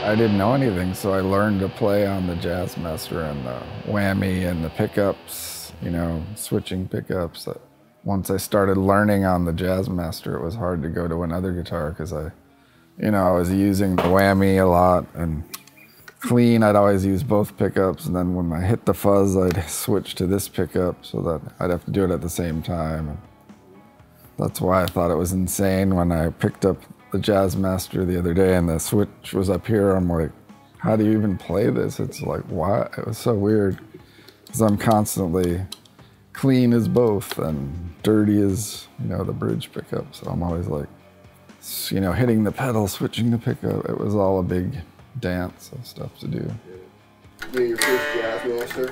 I didn't know anything, so I learned to play on the Jazzmaster and the whammy and the pickups, you know, switching pickups. Once I started learning on the Jazzmaster, it was hard to go to another guitar because I was using the whammy a lot, and clean, I'd always use both pickups, and then when I hit the fuzz, I'd switch to this pickup so that I'd have to do it at the same time. And that's why I thought it was insane when I picked up the Jazzmaster the other day and the switch was up here. I'm like, how do you even play this? It's like, why? It was so weird because I'm constantly clean as both and dirty as, the bridge pickup. So I'm always like, hitting the pedal, switching the pickup. It was all a big dance of stuff to do. Yeah, your first Jazzmaster?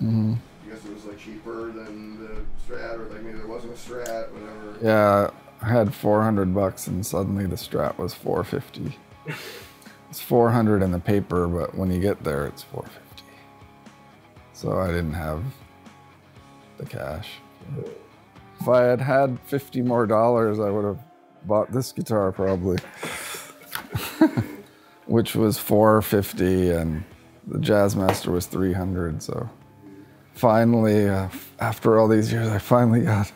Mm-hmm. I guess it was like cheaper than the Strat, or like maybe there wasn't a Strat, whatever. Yeah, I had $400 and suddenly the Strat was $450. It's $400 in the paper, but when you get there, it's $450. So I didn't have the cash. If I had had $50 more, I would have bought this guitar probably. Which was $450, and the Jazzmaster was $300. So finally, after all these years, I finally got it.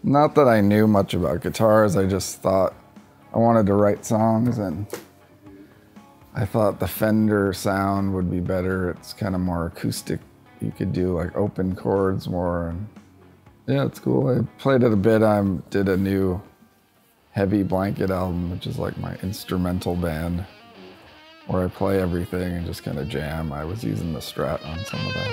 Not that I knew much about guitars, I just thought I wanted to write songs, and I thought the Fender sound would be better. It's kind of more acoustic. You could do like open chords more, and yeah, it's cool. I played it a bit. I did a new Heavy Blanket album, which is like my instrumental band, where I play everything and just kind of jam. I was using the Strat on some of that.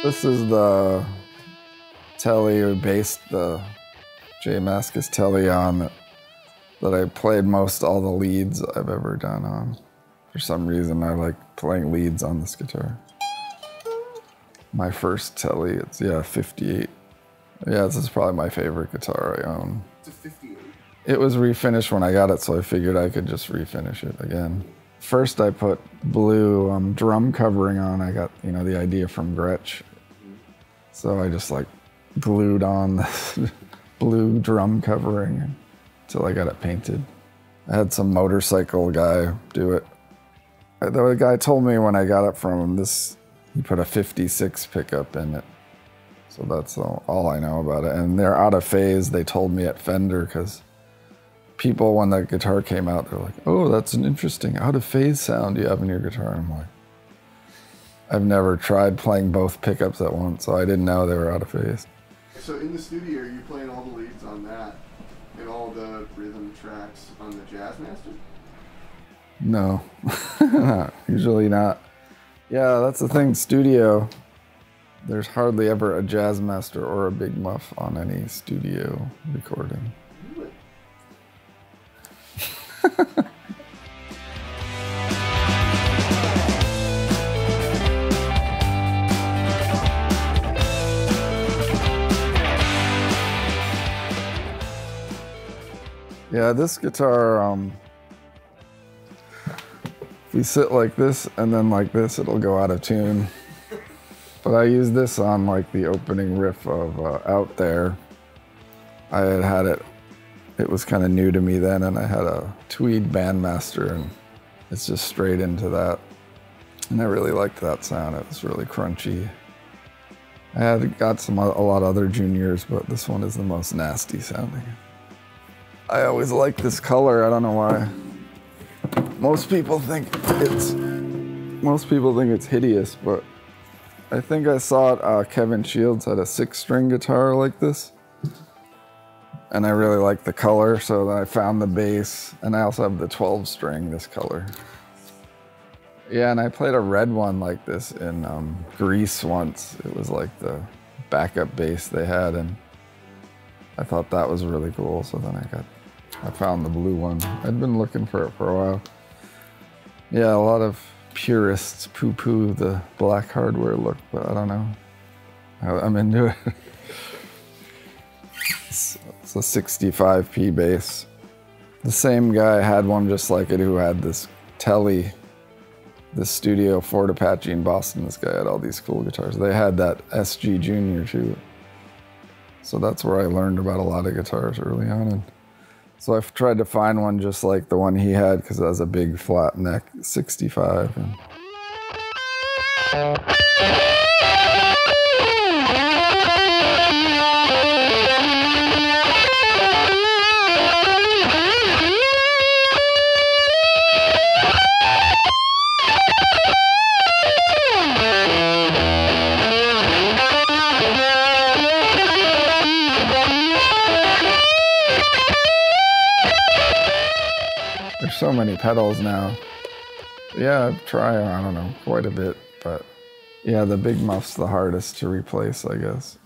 This is the Tele we based the J Mascis Tele on, that I played most all the leads I've ever done on. For some reason, I like playing leads on this guitar. My first Tele, it's 58. Yeah, this is probably my favorite guitar I own. It's a 58. It was refinished when I got it, so I figured I could just refinish it again. First, I put blue drum covering on. I got, the idea from Gretsch. So I just like glued on the blue drum covering until I got it painted. I had some motorcycle guy do it. The guy told me when I got it from him, he put a 56 pickup in it. So that's all I know about it. And they're out of phase, they told me at Fender, because people, when the guitar came out, they're like, oh, that's an interesting out of phase sound you have in your guitar. And I'm like, I've never tried playing both pickups at once, so I didn't know they were out of phase. So in the studio, are you playing all the leads on that and all the rhythm tracks on the Jazzmaster? No, usually not. Yeah, that's the thing, studio, there's hardly ever a Jazzmaster or a Big Muff on any studio recording. Really? Yeah, this guitar, if you sit like this and then like this, it'll go out of tune. But I used this on like the opening riff of Out There. I had it, it was kind of new to me then, and I had a Tweed Bandmaster, and it's just straight into that. And I really liked that sound. It was really crunchy. I had got a lot of other juniors, but this one is the most nasty sounding. I always like this color, I don't know why. Most people think it's hideous, but I think I saw it, Kevin Shields had a 6-string guitar like this. And I really liked the color, so then I found the bass, and I also have the 12-string, this color. Yeah, and I played a red one like this in Greece once. It was like the backup bass they had, and I thought that was really cool, so then I found the blue one. I'd been looking for it for a while. Yeah, a lot of purists poo-poo the black hardware look, but I don't know. I'm into it. It's a 65p bass. The same guy had one just like it who had this Tele, this studio Ford Apache in Boston. This guy had all these cool guitars. They had that SG Junior too. So that's where I learned about a lot of guitars early on. And so I've tried to find one just like the one he had because it has a big flat neck 65. And there's so many pedals now. Yeah, I've tried, I don't know, quite a bit, but yeah, the big muff's the hardest to replace, I guess.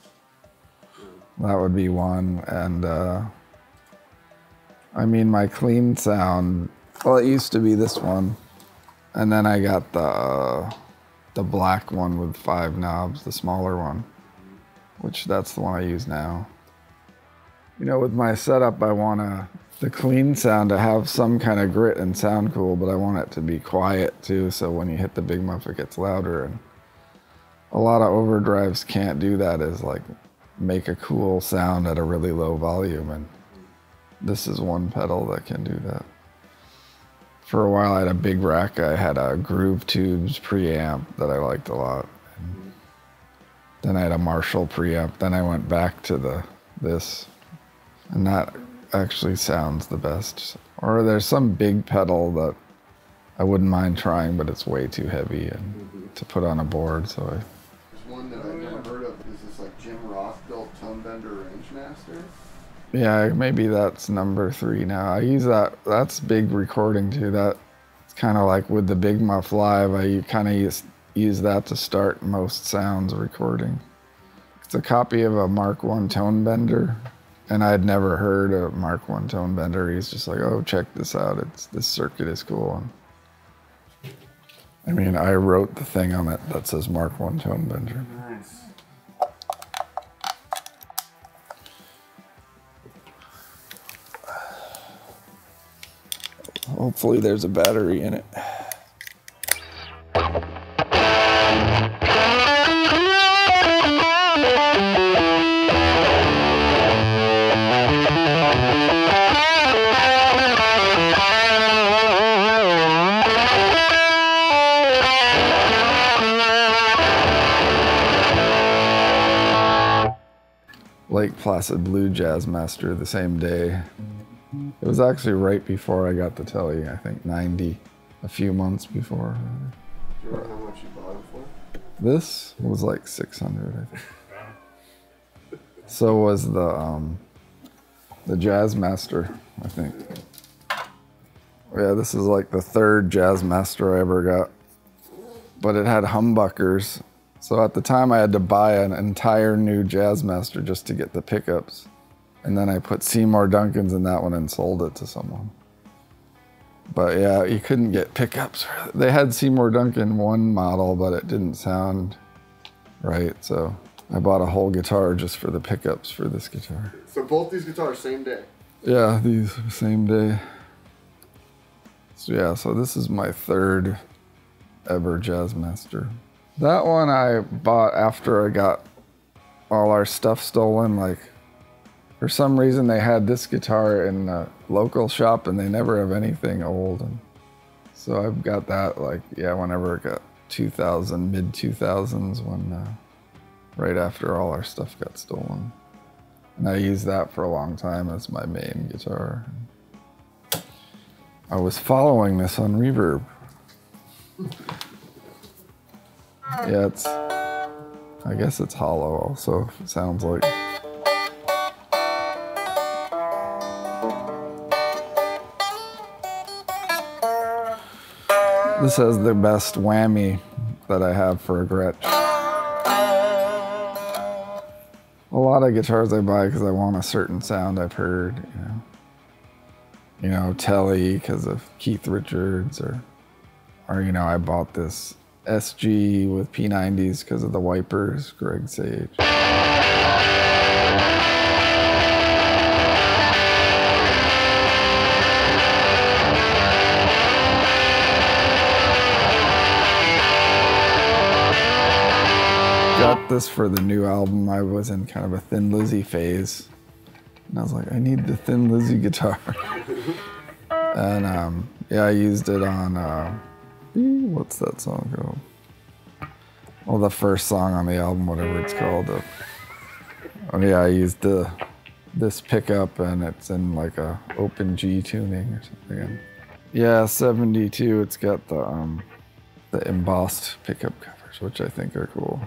That would be one, and I mean, my clean sound, well, it used to be this one, and then I got the black one with 5 knobs, the smaller one, which that's the one I use now. You know, with my setup, I want the clean sound to have some kind of grit and sound cool, but I want it to be quiet too, so when you hit the big muff, it gets louder. And a lot of overdrives can't do that, is like make a cool sound at a really low volume, and this is one pedal that can do that. For a while I had a big rack. I had a Groove Tubes preamp that I liked a lot. And then I had a Marshall preamp. Then I went back to this, and that actually sounds the best. Or there's some big pedal that I wouldn't mind trying, but it's way too heavy and to put on a board. So There's one that I've never heard of. Is this like Jim Roth built Tone Bender Rangemaster? yeah, maybe that's number 3 now. I use that. That's big recording too. That's kind of like with the Big Muff Live. I kind of use that to start most sounds recording. It's a copy of a Mark I Tone Bender. And I had never heard a Mark I Tone Bender. He's just like, oh, check this out. This circuit is cool. And I mean, I wrote the thing on it that says Mark I Tone Bender. Nice. Hopefully there's a battery in it. Lake Placid Blue Jazzmaster the same day. It was actually right before I got the Tele, I think 90, a few months before. Do you remember how much you bought it for? This was like 600, I think. So was the Jazzmaster, I think. Yeah, this is like the 3rd Jazzmaster I ever got. But it had humbuckers. So at the time I had to buy an entire new Jazzmaster just to get the pickups. And then I put Seymour Duncans in that one and sold it to someone. But yeah, you couldn't get pickups. They had Seymour Duncan 1 model, but it didn't sound right. So I bought a whole guitar just for the pickups for this guitar. So both these guitars, same day? Yeah, these same day. So yeah, so this is my 3rd ever Jazzmaster. That one I bought after I got all our stuff stolen. Like, for some reason they had this guitar in a local shop and they never have anything old. And so I've got that, like, yeah, whenever it got 2000, mid 2000s, when right after all our stuff got stolen. And I used that for a long time as my main guitar. I was following this on Reverb. Yeah, I guess it's hollow also, it sounds like. This has the best whammy that I have for a Gretsch. A lot of guitars I buy because I want a certain sound I've heard, you know. You know, Tele because of Keith Richards, or you know, I bought this SG with P90s because of the wipers, Greg Sage. this for the new album. I was in kind of a Thin Lizzy phase. And I was like, I need the Thin Lizzy guitar. And yeah, I used it on, what's that song called? Well, the first song on the album, whatever it's called. Oh yeah, I used this pickup, and it's in like a open G tuning or something. And yeah, 72, it's got the embossed pickup covers, which I think are cool.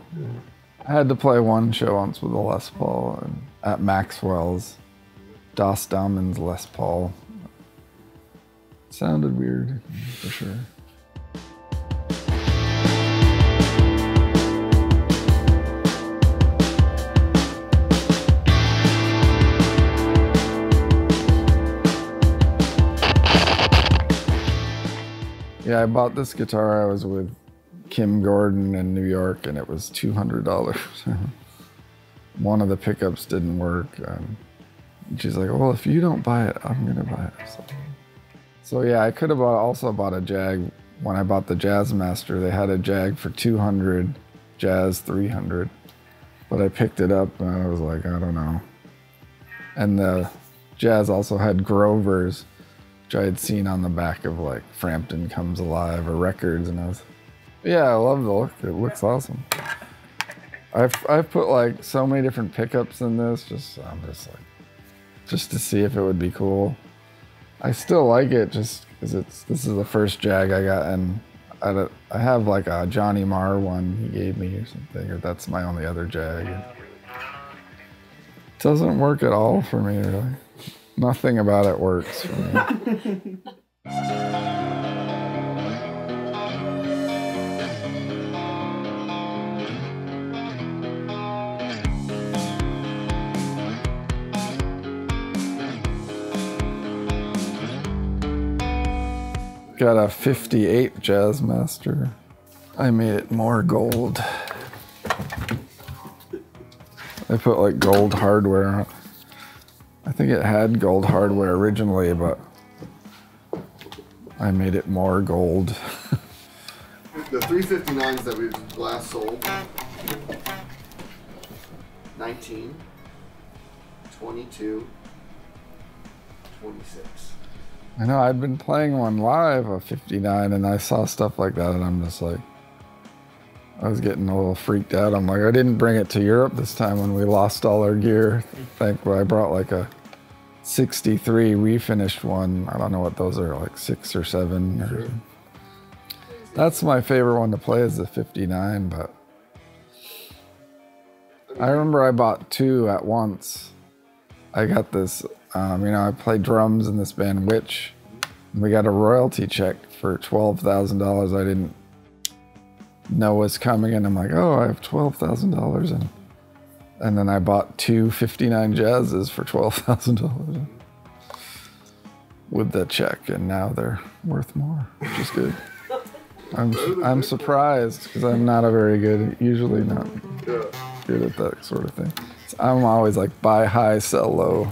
I had to play one show once with a Les Paul and at Maxwell's, Das Damon's Les Paul. It sounded weird, for sure. Yeah, I bought this guitar. I was with Kim Gordon in New York, and it was $200. One of the pickups didn't work. And she's like, well, if you don't buy it, I'm gonna buy it. So yeah, I could have also bought a Jag. When I bought the Jazzmaster, they had a Jag for $200, Jazz $300. But I picked it up and I was like, I don't know. And the Jazz also had Grovers, which I had seen on the back of like Frampton Comes Alive or records, and I was, yeah, I love the look. It looks awesome. I've put like so many different pickups in this, I'm just like, just to see if it would be cool. I still like it just because this is the first Jag I got, and I have like a Johnny Marr one he gave me or something, or that's my only other Jag. It doesn't work at all for me, really. Nothing about it works for me. Got a 58 Jazzmaster. I made it more gold. I put like gold hardware on it. I think it had gold hardware originally, but I made it more gold. The 359s that we last sold, 19, 22, 26. I know, I'd been playing one live, a 59, and I saw stuff like that, and I'm just like, I was getting a little freaked out. I'm like, I didn't bring it to Europe this time when we lost all our gear. Thankfully, I brought like a 63 refinished one. I don't know what those are, like 6 or 7. Or, that's my favorite one to play is the 59, but I remember I bought 2 at once. I got this, I played drums in this band, Witch. We got a royalty check for $12,000 I didn't know was coming, and I'm like, oh, I have $12,000. And then I bought 2 59 Jazzes for $12,000 with the check, and now they're worth more, which is good. I'm surprised because I'm not usually not good at that sort of thing. So I'm always like buy high, sell low.